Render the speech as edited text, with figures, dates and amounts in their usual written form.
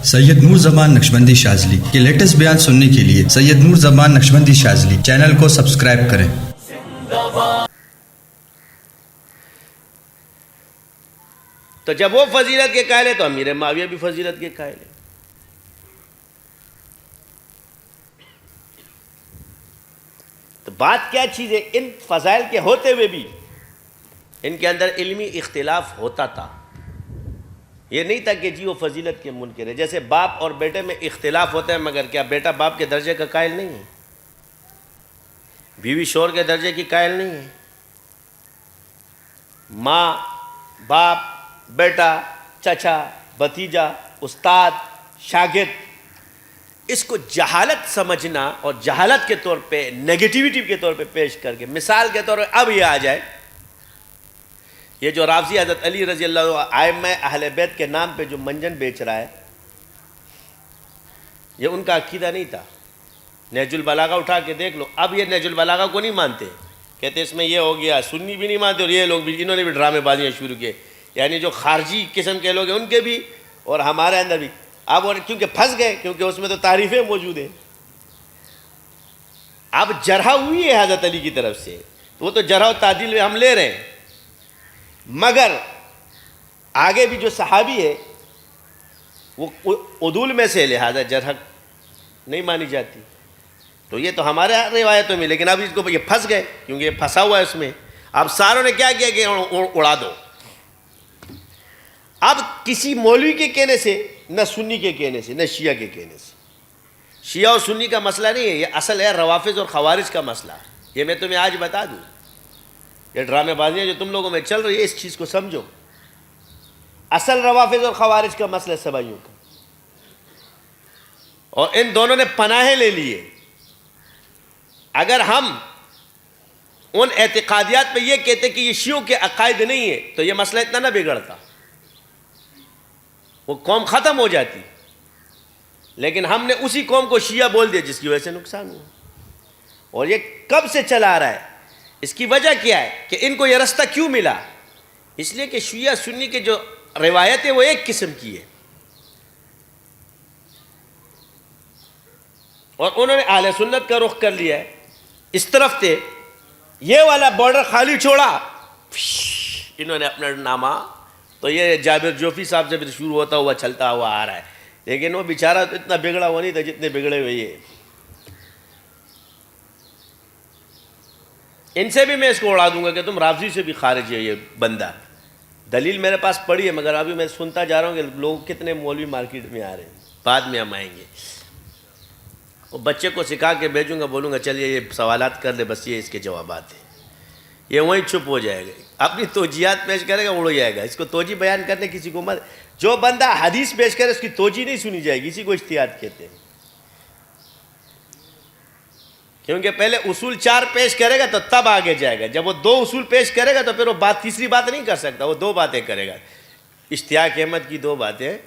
سید نور زمان نقشبندی شاذلی کے لیٹسٹ بیان سننے کے لیے سید نور زمان نقشبندی شاذلی چینل کو سبسکرائب کریں۔ تو جب وہ فضیلت کے قائل ہے تو امیر معاویہ بھی فضیلت کے قائل ہے۔ تو بات کیا چیز ہے، ان فضائل کے ہوتے ہوئے بھی ان کے اندر علمی اختلاف ہوتا تھا۔ یہ نہیں تھا کہ جی وہ فضیلت کے منکر ہے، جیسے باپ اور بیٹے میں اختلاف ہوتا ہے، مگر کیا بیٹا باپ کے درجے کا قائل نہیں ہے؟ بیوی شوہر کے درجے کی قائل نہیں ہے؟ ماں باپ بیٹا چچا بھتیجا استاد شاگرد، اس کو جہالت سمجھنا اور جہالت کے طور پہ نیگیٹیوٹی کے طور پہ پیش کر کے، مثال کے طور پہ اب یہ آ جائے، یہ جو رافضی حضرت علی رضی اللہ عنہ ائمہ اہل بیت کے نام پہ جو منجن بیچ رہا ہے، یہ ان کا عقیدہ نہیں تھا۔ نہج البلاغہ اٹھا کے دیکھ لو، اب یہ نہج البلاغہ کو نہیں مانتے، کہتے اس میں یہ ہو گیا، سنی بھی نہیں مانتے، اور یہ لوگ بھی، انہوں نے بھی ڈرامے بازیاں شروع کیے، یعنی جو خارجی قسم کے لوگ ہیں ان کے بھی اور ہمارے اندر بھی۔ اب اور کیونکہ پھنس گئے، کیونکہ اس میں تو تعریفیں موجود ہیں۔ اب جرح ہوئی ہے حضرت علی کی طرف سے، تو وہ تو جرح و تعدیل میں ہم لے رہے ہیں، مگر آگے بھی جو صحابی ہے وہ عدول میں سے، لہذا جرح نہیں مانی جاتی۔ تو یہ تو ہمارے روایتوں میں، لیکن اب اس کو یہ پھنس گئے، کیونکہ یہ پھنسا ہوا ہے اس میں۔ اب ساروں نے کیا کیا کہ اڑا دو۔ اب کسی مولوی کے کہنے سے، نہ سنی کے کہنے سے، نہ شیعہ کے کہنے سے، شیعہ اور سنی کا مسئلہ نہیں ہے، یہ اصل ہے روافض اور خوارج کا مسئلہ۔ یہ میں تمہیں آج بتا دوں، یہ ڈرامے بازیاں جو تم لوگوں میں چل رہی ہے، اس چیز کو سمجھو، اصل روافض اور خوارج کا مسئلہ ہے سبائیوں کا، اور ان دونوں نے پناہیں لے لیے۔ اگر ہم ان اعتقادیات پہ یہ کہتے کہ یہ شیعوں کے عقائد نہیں ہے تو یہ مسئلہ اتنا نہ بگڑتا، وہ قوم ختم ہو جاتی، لیکن ہم نے اسی قوم کو شیعہ بول دیا، جس کی وجہ سے نقصان ہوا۔ اور یہ کب سے چلا آ رہا ہے، اس کی وجہ کیا ہے کہ ان کو یہ رستہ کیوں ملا؟ اس لیے کہ شیعہ سنی کے جو روایت ہے وہ ایک قسم کی ہے، اور انہوں نے اہل سنت کا رخ کر لیا ہے، اس طرف تھے، یہ والا بارڈر خالی چھوڑا، انہوں نے اپنا نامہ، تو یہ جابر جوفی صاحب سے بھی شروع ہوتا ہوا چلتا ہوا آ رہا ہے، لیکن وہ بیچارہ تو اتنا بگڑا ہوا نہیں تھا جتنے بگڑے ہوئے یہ۔ ان سے بھی میں اس کو اڑا دوں گا کہ تم رافضی سے بھی خارج ہے یہ بندہ۔ دلیل میرے پاس پڑی ہے، مگر ابھی میں سنتا جا رہا ہوں کہ لوگ کتنے مولوی مارکیٹ میں آ رہے ہیں، بعد میں ہم آئیں گے۔ وہ بچے کو سکھا کے بھیجوں گا، بولوں گا چلیے یہ سوالات کر لے، بس یہ اس کے جوابات ہیں، یہ وہیں چھپ ہو جائے گا، اپنی توجیہات پیش کرے گا، اڑ جائے گا۔ اس کو توجیہ بیان کرنے کسی کو مت، جو بندہ حدیث پیش کرے اس کی توجیہ نہیں سنی جائے گی، اسی کو اجتہاد کہتے ہیں، کیونکہ پہلے اصول 4 پیش کرے گا تو تب آگے جائے گا۔ جب وہ 2 اصول پیش کرے گا تو پھر وہ تیسری بات نہیں کر سکتا، وہ 2 باتیں کرے گا۔ اشتیاق احمد کی 2 باتیں